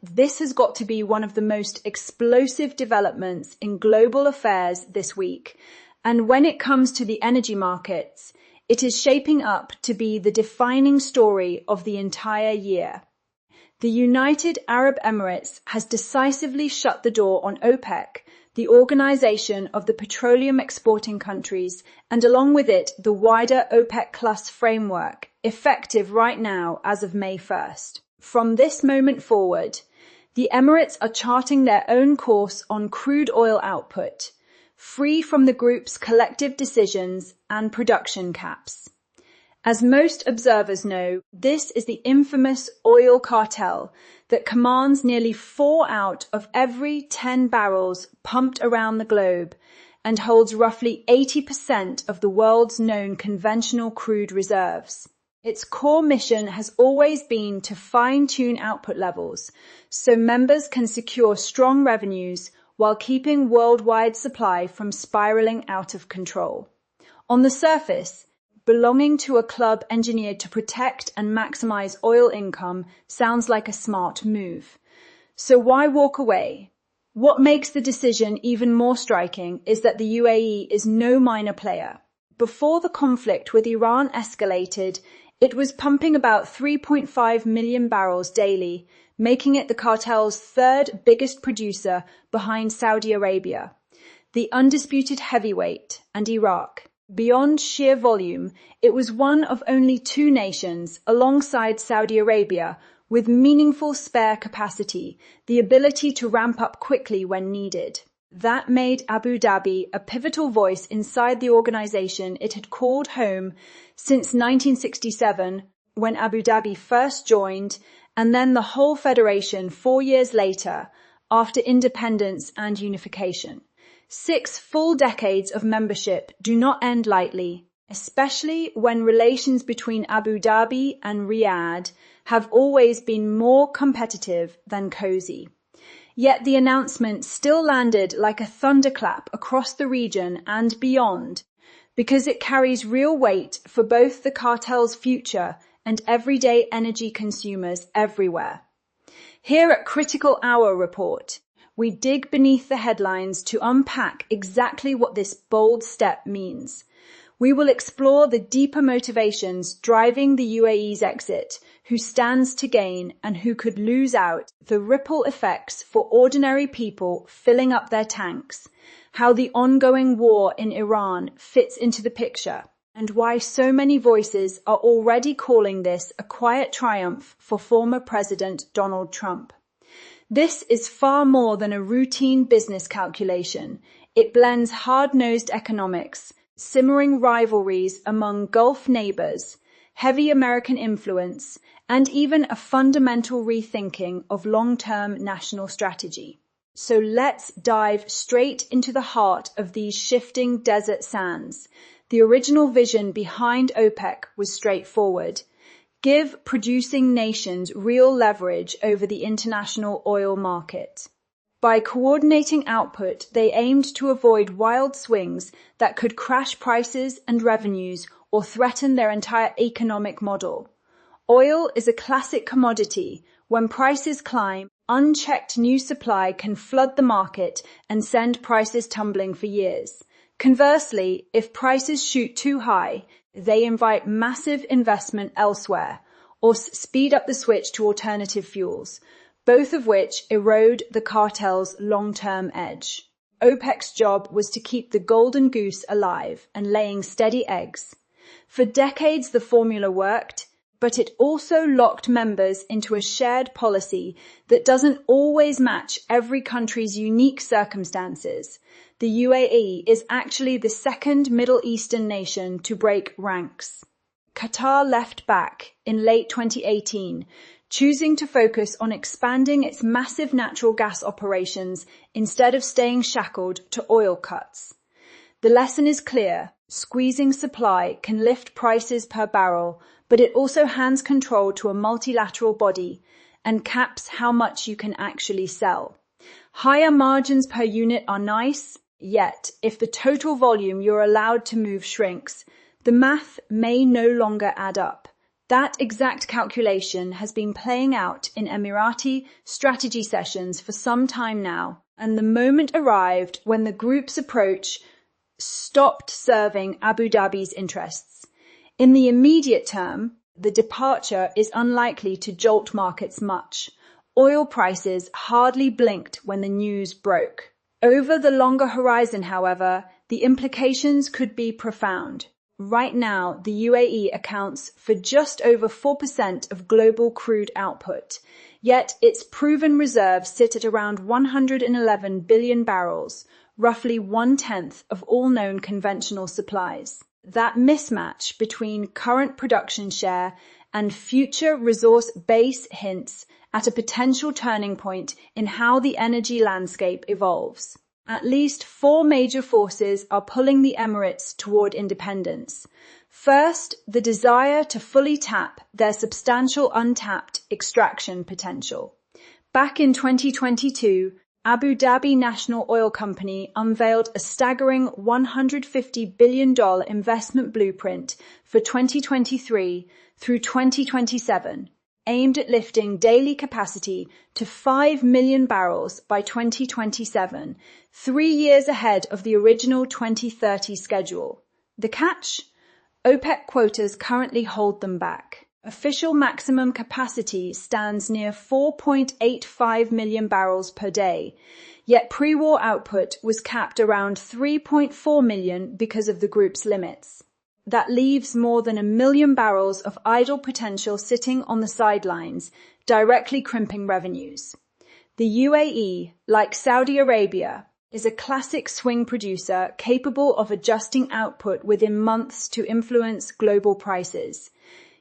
this has got to be one of the most explosive developments in global affairs this week. And when it comes to the energy markets, it is shaping up to be the defining story of the entire year. The United Arab Emirates has decisively shut the door on OPEC, the organization of the petroleum exporting countries, and along with it, the wider OPEC Plus framework, effective right now as of May 1st. From this moment forward, the Emirates are charting their own course on crude oil output, free from the group's collective decisions and production caps. As most observers know, this is the infamous oil cartel that commands nearly 4 out of every 10 barrels pumped around the globe and holds roughly 80% of the world's known conventional crude reserves. Its core mission has always been to fine-tune output levels so members can secure strong revenues while keeping worldwide supply from spiraling out of control. On the surface, belonging to a club engineered to protect and maximize oil income sounds like a smart move. So why walk away? What makes the decision even more striking is that the UAE is no minor player. Before the conflict with Iran escalated, it was pumping about 3.5 million barrels daily, making it the cartel's third biggest producer behind Saudi Arabia, the undisputed heavyweight, and Iraq. Beyond sheer volume, it was one of only 2 nations, alongside Saudi Arabia, with meaningful spare capacity, the ability to ramp up quickly when needed. That made Abu Dhabi a pivotal voice inside the organization it had called home since 1967, when Abu Dhabi first joined, and then the whole federation 4 years later, after independence and unification. 6 full decades of membership do not end lightly, especially when relations between Abu Dhabi and Riyadh have always been more competitive than cozy. Yet the announcement still landed like a thunderclap across the region and beyond, because it carries real weight for both the cartel's future and everyday energy consumers everywhere. Here at Critical Hour Report, we dig beneath the headlines to unpack exactly what this bold step means. We will explore the deeper motivations driving the UAE's exit, who stands to gain and who could lose out, the ripple effects for ordinary people filling up their tanks, how the ongoing war in Iran fits into the picture, and why so many voices are already calling this a quiet triumph for former President Donald Trump. This is far more than a routine business calculation. It blends hard-nosed economics, simmering rivalries among Gulf neighbors, heavy American influence, and even a fundamental rethinking of long-term national strategy. So let's dive straight into the heart of these shifting desert sands. The original vision behind OPEC was straightforward. Give producing nations real leverage over the international oil market. By coordinating output, they aimed to avoid wild swings that could crash prices and revenues or threaten their entire economic model. Oil is a classic commodity. When prices climb, unchecked new supply can flood the market and send prices tumbling for years. Conversely, if prices shoot too high, they invite massive investment elsewhere or speed up the switch to alternative fuels, both of which erode the cartel's long-term edge. OPEC's job was to keep the golden goose alive and laying steady eggs. For decades the formula worked, but it also locked members into a shared policy that doesn't always match every country's unique circumstances. The UAE is actually the second Middle Eastern nation to break ranks. Qatar left back in late 2018, choosing to focus on expanding its massive natural gas operations instead of staying shackled to oil cuts. The lesson is clear. Squeezing supply can lift prices per barrel, but it also hands control to a multilateral body and caps how much you can actually sell. Higher margins per unit are nice, yet if the total volume you're allowed to move shrinks, the math may no longer add up. That exact calculation has been playing out in Emirati strategy sessions for some time now, and the moment arrived when the group's approach stopped serving Abu Dhabi's interests. In the immediate term, the departure is unlikely to jolt markets much. Oil prices hardly blinked when the news broke. Over the longer horizon, however, the implications could be profound. Right now, the UAE accounts for just over 4% of global crude output, yet its proven reserves sit at around 111 billion barrels, roughly 1/10 of all known conventional supplies. That mismatch between current production share and future resource base hints at a potential turning point in how the energy landscape evolves. At least 4 major forces are pulling the Emirates toward independence. First, the desire to fully tap their substantial untapped extraction potential. Back in 2022, Abu Dhabi National Oil Company unveiled a staggering $150 billion investment blueprint for 2023 through 2027, aimed at lifting daily capacity to 5 million barrels by 2027, 3 years ahead of the original 2030 schedule. The catch? OPEC quotas currently hold them back. Official maximum capacity stands near 4.85 million barrels per day, yet pre-war output was capped around 3.4 million because of the group's limits. That leaves more than 1 million barrels of idle potential sitting on the sidelines, directly crimping revenues. The UAE, like Saudi Arabia, is a classic swing producer capable of adjusting output within months to influence global prices.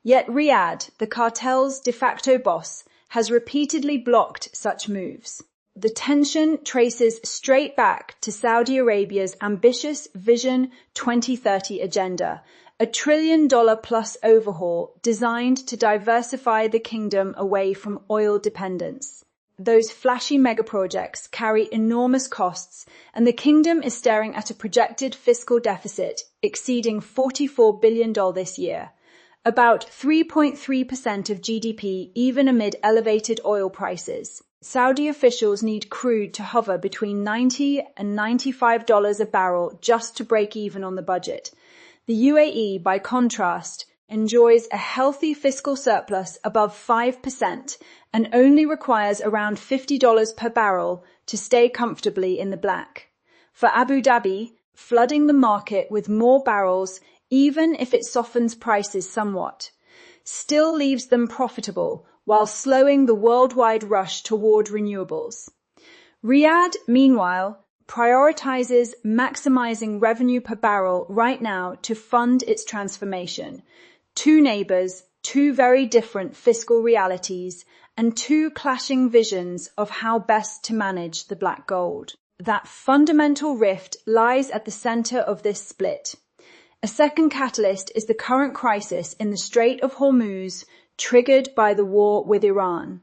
Yet Riyadh, the cartel's de facto boss, has repeatedly blocked such moves. The tension traces straight back to Saudi Arabia's ambitious Vision 2030 agenda, a $1 trillion-plus overhaul designed to diversify the kingdom away from oil dependence. Those flashy megaprojects carry enormous costs, and the kingdom is staring at a projected fiscal deficit exceeding $44 billion this year, about 3.3% of GDP even amid elevated oil prices. Saudi officials need crude to hover between $90 and $95 a barrel just to break even on the budget. The UAE, by contrast, enjoys a healthy fiscal surplus above 5% and only requires around $50 per barrel to stay comfortably in the black. For Abu Dhabi, flooding the market with more barrels, even if it softens prices somewhat, still leaves them profitable while slowing the worldwide rush toward renewables. Riyadh, meanwhile, prioritizes maximizing revenue per barrel right now to fund its transformation. 2 neighbors, 2 very different fiscal realities, and 2 clashing visions of how best to manage the black gold. That fundamental rift lies at the center of this split. A second catalyst is the current crisis in the Strait of Hormuz, triggered by the war with Iran.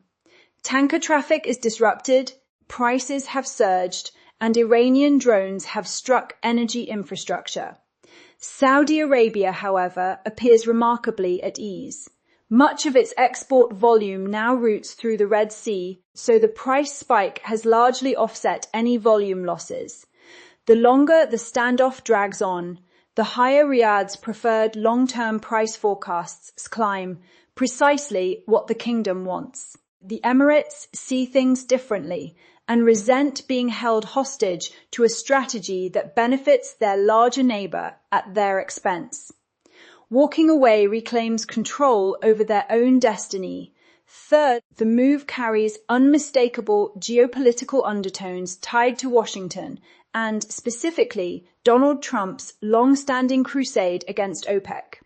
Tanker traffic is disrupted, prices have surged, and Iranian drones have struck energy infrastructure. Saudi Arabia, however, appears remarkably at ease. Much of its export volume now routes through the Red Sea, so the price spike has largely offset any volume losses. The longer the standoff drags on, the higher Riyadh's preferred long-term price forecasts climb, precisely what the kingdom wants. The Emirates see things differently and resent being held hostage to a strategy that benefits their larger neighbor at their expense. Walking away reclaims control over their own destiny. Third, the move carries unmistakable geopolitical undertones tied to Washington and, specifically, Donald Trump's long-standing crusade against OPEC.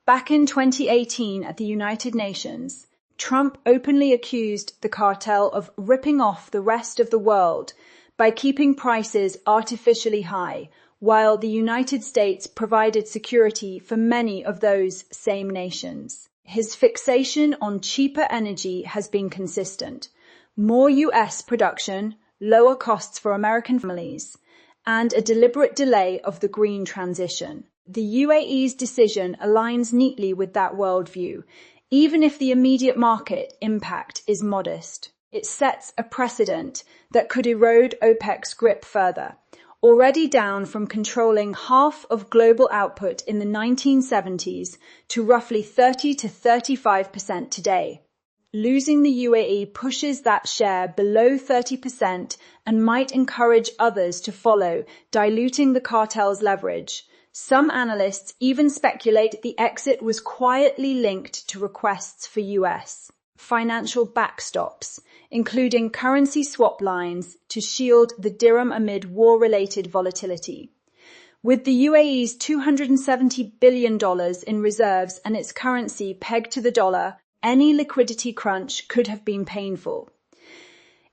Back in 2018 at the United Nations, Trump openly accused the cartel of ripping off the rest of the world by keeping prices artificially high, while the United States provided security for many of those same nations. His fixation on cheaper energy has been consistent. More US production, lower costs for American families, and a deliberate delay of the green transition. The UAE's decision aligns neatly with that worldview, even if the immediate market impact is modest. It sets a precedent that could erode OPEC's grip further, already down from controlling half of global output in the 1970s to roughly 30 to 35% today. Losing the UAE pushes that share below 30% and might encourage others to follow, diluting the cartel's leverage. Some analysts even speculate the exit was quietly linked to requests for US financial backstops, including currency swap lines to shield the dirham amid war-related volatility. With the UAE's $270 billion in reserves and its currency pegged to the dollar, any liquidity crunch could have been painful.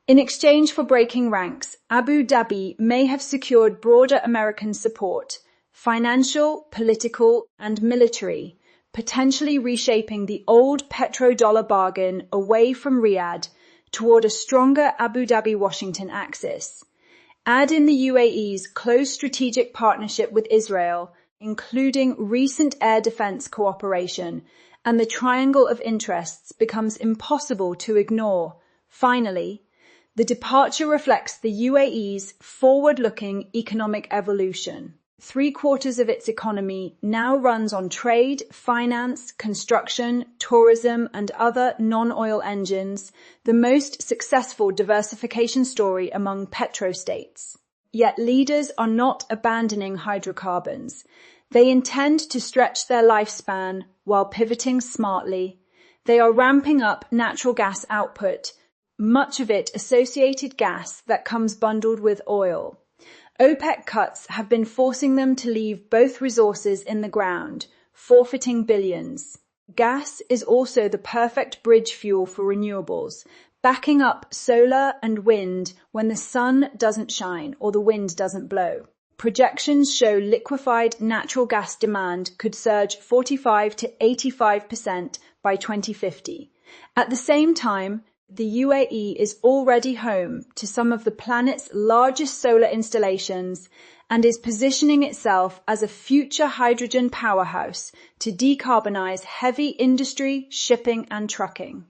In exchange for breaking ranks, Abu Dhabi may have secured broader American support, financial, political, and military, potentially reshaping the old petrodollar bargain away from Riyadh toward a stronger Abu Dhabi-Washington axis. Add in the UAE's close strategic partnership with Israel, including recent air defense cooperation, and the triangle of interests becomes impossible to ignore. Finally, the departure reflects the UAE's forward-looking economic evolution. 3/4 of its economy now runs on trade, finance, construction, tourism, and other non-oil engines, the most successful diversification story among petrostates. Yet leaders are not abandoning hydrocarbons. They intend to stretch their lifespan while pivoting smartly. They are ramping up natural gas output, much of it associated gas that comes bundled with oil. OPEC cuts have been forcing them to leave both resources in the ground, forfeiting billions. Gas is also the perfect bridge fuel for renewables, backing up solar and wind when the sun doesn't shine or the wind doesn't blow. Projections show liquefied natural gas demand could surge 45 to 85% by 2050. At the same time, the UAE is already home to some of the planet's largest solar installations and is positioning itself as a future hydrogen powerhouse to decarbonize heavy industry, shipping, and trucking.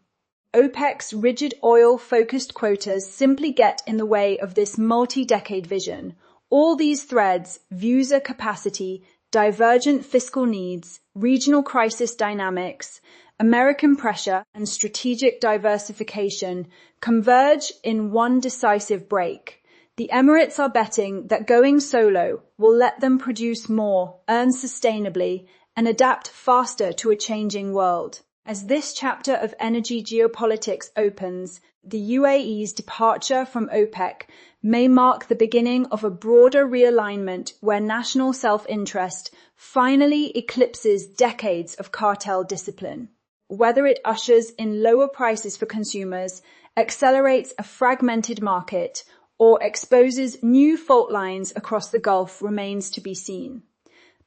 OPEC's rigid oil-focused quotas simply get in the way of this multi-decade vision. All these threads, user capacity, divergent fiscal needs, regional crisis dynamics, American pressure, and strategic diversification converge in one decisive break. The Emirates are betting that going solo will let them produce more, earn sustainably, and adapt faster to a changing world. As this chapter of energy geopolitics opens, the UAE's departure from OPEC may mark the beginning of a broader realignment where national self-interest finally eclipses decades of cartel discipline. Whether it ushers in lower prices for consumers, accelerates a fragmented market, or exposes new fault lines across the Gulf remains to be seen.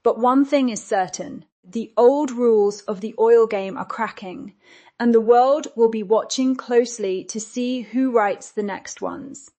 But one thing is certain, the old rules of the oil game are cracking, and the world will be watching closely to see who writes the next ones.